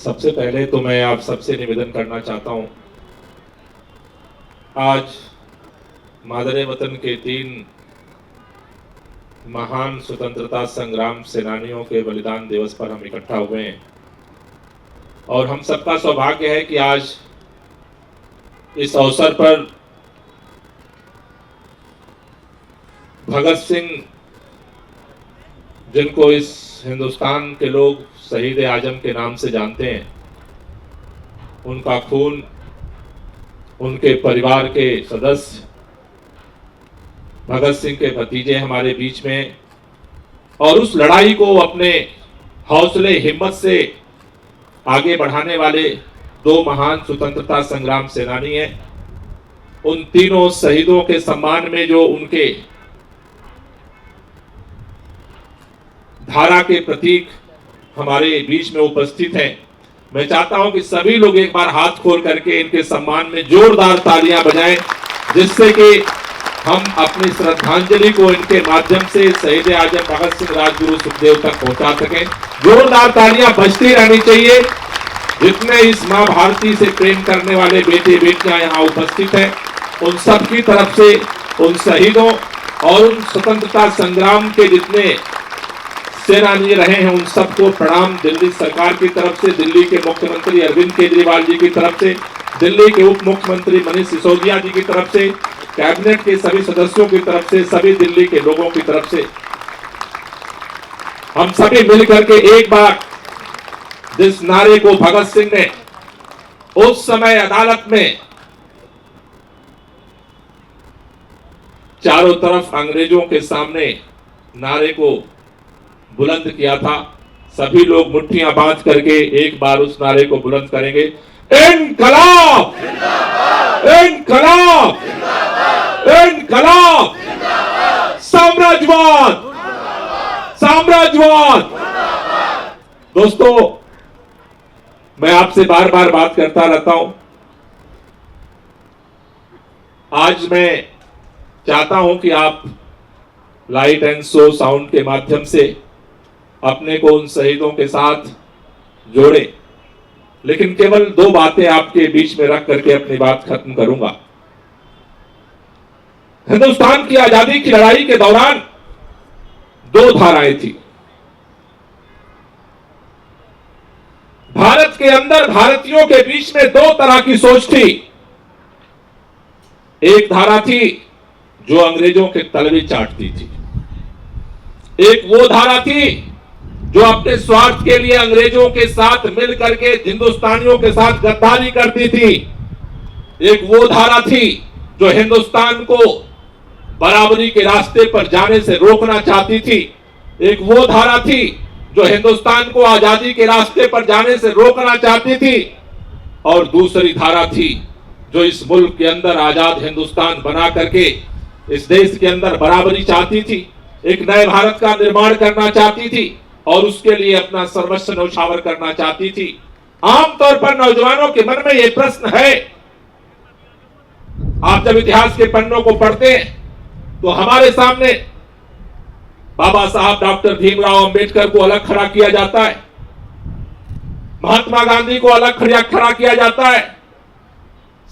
सबसे पहले तो मैं आप सबसे निवेदन करना चाहता हूं, आज मादरे वतन के 3 महान स्वतंत्रता संग्राम सेनानियों के बलिदान दिवस पर हम इकट्ठा हुए हैं और हम सबका सौभाग्य है कि आज इस अवसर पर भगत सिंह, जिनको इस हिंदुस्तान के लोग शहीद आजम के नाम से जानते हैं, उनका खून, उनके परिवार के सदस्य, भगत सिंह के भतीजे हमारे बीच में और उस लड़ाई को अपने हौसले हिम्मत से आगे बढ़ाने वाले 2 महान स्वतंत्रता संग्राम सेनानी हैं। उन तीनों शहीदों के सम्मान में जो उनके धारा के प्रतीक हमारे बीच में उपस्थित हैं, मैं चाहता हूं कि सभी लोग एक बार हाथ खोल करके इनके सम्मान में जोरदार तालियां बजाएं, जिससे कि हम अपनी श्रद्धांजलि को इनके माध्यम से शहीद आजम भगत सिंह राजगुरु सुखदेव तक पहुंचा सकें। जोरदार तालियां बजती रहनी चाहिए। जितने इस मां भारती से प्रेम करने वाले बेटे बेटियां यहाँ उपस्थित हैं, उन सब की तरफ से उन शहीदों और उन स्वतंत्रता संग्राम के जितने सेनानी रहे हैं, उन सबको प्रणाम। दिल्ली सरकार की तरफ से, दिल्ली के मुख्यमंत्री अरविंद केजरीवाल जी की तरफ से, दिल्ली के उप मुख्यमंत्री मनीष सिसोदिया जी की तरफ से, कैबिनेट के सभी सदस्यों की तरफ से, सभी दिल्ली के लोगों की तरफ से हम सभी मिलकर के एक बार जिस नारे को भगत सिंह ने उस समय अदालत में चारों तरफ अंग्रेजों के सामने नारे को बुलंद किया था, सभी लोग मुट्ठियां बांध करके एक बार उस नारे को बुलंद करेंगे। इनकलाब, इनकलाब, इनकलाब, साम्राज्यवाद, साम्राज्यवाद। दोस्तों, मैं आपसे बार बार बात करता रहता हूं। आज मैं चाहता हूं कि आप लाइट एंड शो साउंड के माध्यम से अपने को उन शहीदों के साथ जोड़े, लेकिन केवल 2 बातें आपके बीच में रख करके अपनी बात खत्म करूंगा। हिंदुस्तान की आजादी की लड़ाई के दौरान 2 धाराएं थी। भारत के अंदर भारतीयों के बीच में 2 तरह की सोच थी। एक धारा थी जो अंग्रेजों के तलवे चाटती थी, एक वो धारा थी जो अपने स्वार्थ के लिए अंग्रेजों के साथ मिल करके हिंदुस्तानियों के साथ गद्दारी करती थी। एक वो धारा थी जो हिंदुस्तान को बराबरी के रास्ते पर जाने से रोकना चाहती थी। एक वो धारा थी जो हिंदुस्तान को आजादी के रास्ते पर जाने से रोकना चाहती थी, और दूसरी धारा थी जो इस मुल्क के अंदर आजाद हिंदुस्तान बना करके इस देश के अंदर बराबरी चाहती थी, एक नए भारत का निर्माण करना चाहती थी और उसके लिए अपना सर्वस्व न्यौछावर करना चाहती थी। आमतौर पर नौजवानों के मन में यह प्रश्न है, आप जब इतिहास के पन्नों को पढ़ते हैं तो हमारे सामने बाबा साहब डॉक्टर भीमराव अंबेडकर को अलग खड़ा किया जाता है, महात्मा गांधी को अलग खड़ा किया जाता है,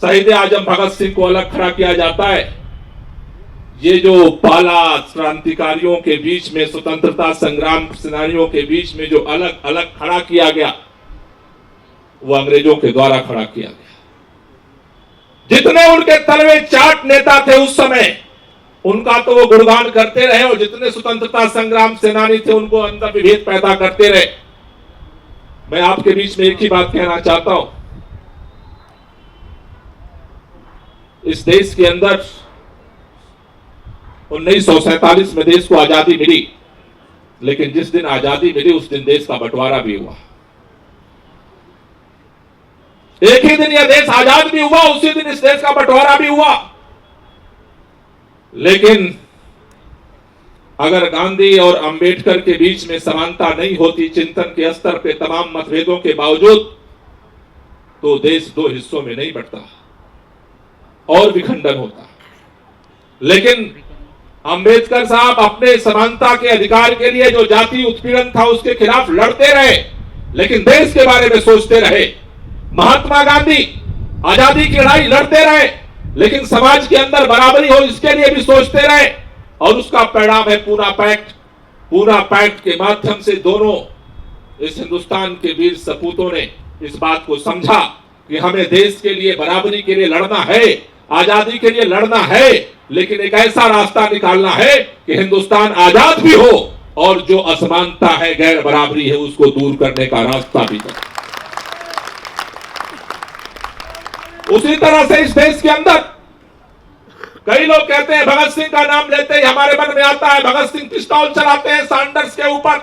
शहीद आजम भगत सिंह को अलग खड़ा किया जाता है। ये जो पाला क्रांतिकारियों के बीच में, स्वतंत्रता संग्राम सेनानियों के बीच में जो अलग अलग खड़ा किया गया, वो अंग्रेजों के द्वारा खड़ा किया गया। जितने उनके तलवे चाट नेता थे उस समय, उनका तो वो गुणगान करते रहे, और जितने स्वतंत्रता संग्राम सेनानी थे उनको अंदर विभेद पैदा करते रहे। मैं आपके बीच में एक ही बात कहना चाहता हूं, इस देश के अंदर 1947 में देश को आजादी मिली, लेकिन जिस दिन आजादी मिली उस दिन देश का बंटवारा भी हुआ। एक ही दिन यह देश आजाद भी हुआ, उसी दिन इस देश का बंटवारा भी हुआ। लेकिन अगर गांधी और अंबेडकर के बीच में समानता नहीं होती चिंतन के स्तर पे, तमाम मतभेदों के बावजूद, तो देश 2 हिस्सों में नहीं बंटता और विखंडन होता। लेकिन अंबेडकर साहब अपने समानता के अधिकार के लिए जो जाति उत्पीड़न था उसके खिलाफ लड़ते रहे, लेकिन देश के बारे में सोचते रहे। महात्मा गांधी आजादी की लड़ाई लड़ते रहे, लेकिन समाज के अंदर बराबरी हो इसके लिए भी सोचते रहे, और उसका परिणाम है पूना पैक्ट। पूना पैक्ट के माध्यम से दोनों इस हिंदुस्तान के वीर सपूतों ने इस बात को समझा कि हमें देश के लिए, बराबरी के लिए लड़ना है, आजादी के लिए लड़ना है, लेकिन एक ऐसा रास्ता निकालना है कि हिंदुस्तान आजाद भी हो और जो असमानता है, गैर बराबरी है, उसको दूर करने का रास्ता भी हो। उसी तरह से इस देश के अंदर कई लोग कहते हैं, भगत सिंह का नाम लेते ही हमारे मन में आता है भगत सिंह पिस्तौल चलाते हैं सैंडर्स के ऊपर,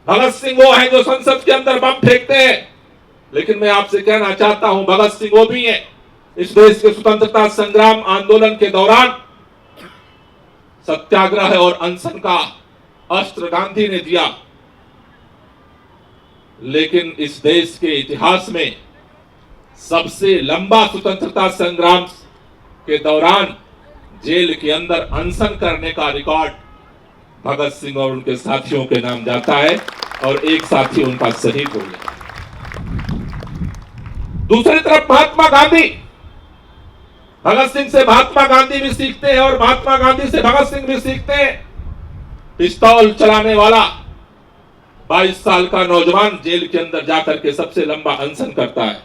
भगत सिंह वो हैं जो संसद के अंदर बम फेंकते हैं। लेकिन मैं आपसे कहना चाहता हूं, भगत सिंह वो भी हैं इस देश के स्वतंत्रता संग्राम आंदोलन के दौरान सत्याग्रह और अनशन का अस्त्र गांधी ने दिया, लेकिन इस देश के इतिहास में सबसे लंबा स्वतंत्रता संग्राम के दौरान जेल के अंदर अनशन करने का रिकॉर्ड भगत सिंह और उनके साथियों के नाम जाता है, और एक साथी उनका शहीद हो गया। दूसरी तरफ महात्मा गांधी, भगत सिंह से महात्मा गांधी भी सीखते हैं और महात्मा गांधी से भगत सिंह भी सीखते हैं। पिस्तौल चलाने वाला 22 साल का नौजवान जेल के अंदर जाकर के सबसे लंबा अनशन करता है।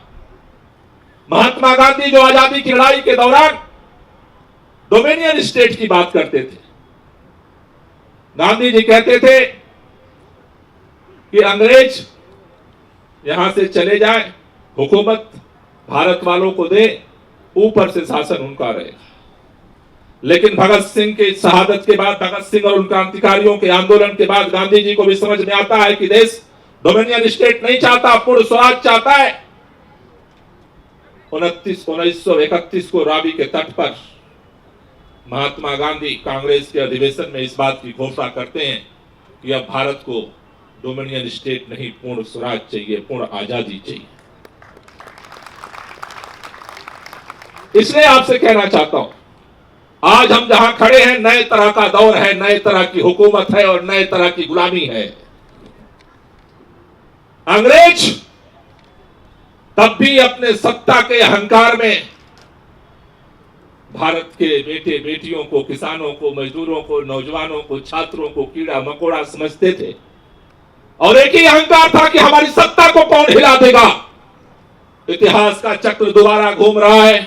महात्मा गांधी जो आजादी की लड़ाई के दौरान डोमिनियन स्टेट की बात करते थे। गांधी जी कहते थे कि अंग्रेज यहां से चले जाए, हुकूमत भारत वालों को दे, ऊपर से शासन उनका रहेगा। लेकिन भगत सिंह की शहादत के बाद, भगत सिंह और उन क्रांतिकारियों के आंदोलन के बाद गांधी जी को भी समझ में आता है कि देश डोमिनियन स्टेट नहीं चाहता, पूर्ण स्वराज चाहता है। 1931 को रावी के तट पर महात्मा गांधी कांग्रेस के अधिवेशन में इस बात की घोषणा करते हैं कि अब भारत को डोमिनियन स्टेट नहीं, पूर्ण स्वराज चाहिए, पूर्ण आजादी चाहिए। इसलिए आपसे कहना चाहता हूं, आज हम जहां खड़े हैं, नए तरह का दौर है, नए तरह की हुकूमत है और नए तरह की गुलामी है। अंग्रेज तब भी अपने सत्ता के अहंकार में भारत के बेटे बेटियों को, किसानों को, मजदूरों को, नौजवानों को, छात्रों को कीड़ा मकोड़ा समझते थे, और एक ही अहंकार था कि हमारी सत्ता को कौन हिला देगा। इतिहास का चक्र दोबारा घूम रहा है।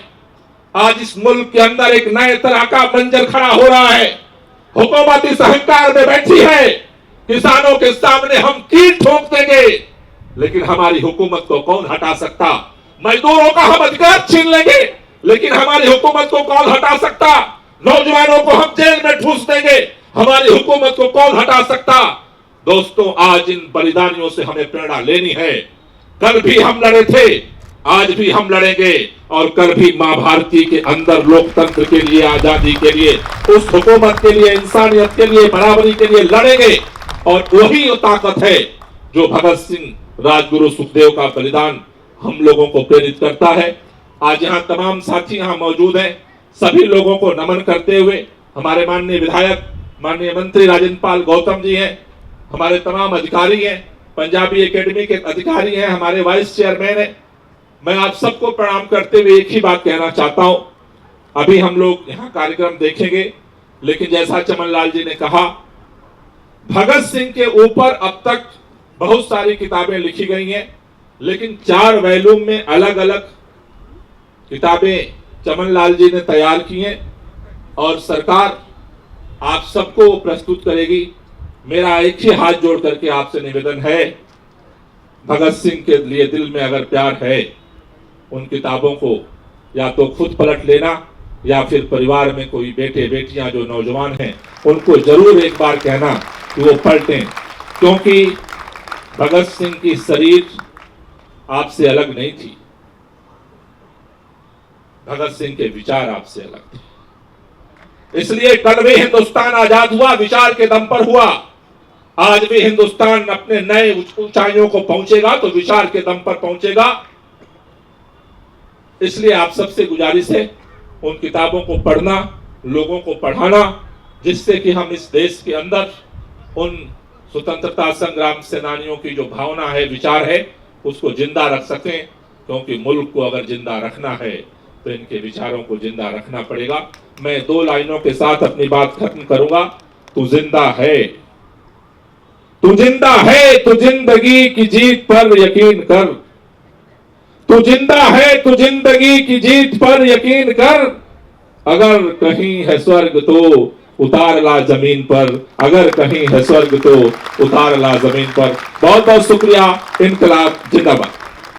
आज इस मुल्क के अंदर एक नए तरह का मंजर खड़ा हो रहा है। हुकूमत इस अहंकार में बैठी है, किसानों के सामने हम कील ठोक देंगे, लेकिन हमारी हुकूमत को कौन हटा सकता। मजदूरों का हम अधिकार छीन लेंगे, लेकिन हमारी हुकूमत को कौन हटा सकता। नौजवानों को हम जेल में ठूस देंगे, हमारी हुकूमत को कौन हटा सकता। दोस्तों, आज इन बलिदानियों से हमें प्रेरणा लेनी है। कल भी हम लड़े थे, आज भी हम लड़ेंगे, और कल भी मां भारती के अंदर लोकतंत्र के लिए, आजादी के लिए, उस हुकूमत के लिए, इंसानियत के लिए, बराबरी के लिए लड़ेंगे। और वही वो ताकत है जो भगत सिंह, राजगुरु सुखदेव का बलिदान हम लोगों को प्रेरित करता है। आज यहाँ तमाम साथी यहाँ मौजूद हैं, सभी लोगों को नमन करते हुए हमारे माननीय विधायक, माननीय मंत्री राजेंद्र पाल गौतम जी हैं, हमारे तमाम अधिकारी हैं, पंजाबी एकेडमी के अधिकारी हैं, हमारे वाइस चेयरमैन हैं। मैं आप सबको प्रणाम करते हुए एक ही बात कहना चाहता हूं। अभी हम लोग यहाँ कार्यक्रम देखेंगे, लेकिन जैसा चमनलाल जी ने कहा, भगत सिंह के ऊपर अब तक बहुत सारी किताबें लिखी गई हैं, लेकिन 4 वॉल्यूम में अलग अलग किताबें चमनलाल जी ने तैयार की हैं, और सरकार आप सबको प्रस्तुत करेगी। मेरा एक ही हाथ जोड़ करके आपसे निवेदन है, भगत सिंह के लिए दिल में अगर प्यार है, उन किताबों को या तो खुद पलट लेना, या फिर परिवार में कोई बेटे बेटियां जो नौजवान हैं, उनको जरूर एक बार कहना कि वो पलटें, क्योंकि भगत सिंह की शरीर आपसे अलग नहीं थी, भगत सिंह के विचार आपसे अलग थे। इसलिए कल भी हिंदुस्तान आजाद हुआ विचार के दम पर हुआ, आज भी हिंदुस्तान अपने नए ऊंचाइयों को पहुंचेगा तो विचार के दम पर पहुंचेगा। इसलिए आप सबसे गुजारिश है, उन किताबों को पढ़ना, लोगों को पढ़ाना, जिससे कि हम इस देश के अंदर उन स्वतंत्रता संग्राम सेनानियों की जो भावना है, विचार है, उसको जिंदा रख सकें, क्योंकि मुल्क को अगर जिंदा रखना है तो इनके विचारों को जिंदा रखना पड़ेगा। मैं 2 लाइनों के साथ अपनी बात खत्म करूंगा। तू जिंदा है, तू जिंदा है, तू जिंदगी की जीत पर यकीन कर। तू जिंदा है, तू जिंदगी की जीत पर यकीन कर। अगर कहीं है स्वर्ग तो उतार ला जमीन पर, अगर कहीं है स्वर्ग तो उतार ला जमीन पर। बहुत बहुत शुक्रिया। इनकलाब जिंदाबाद।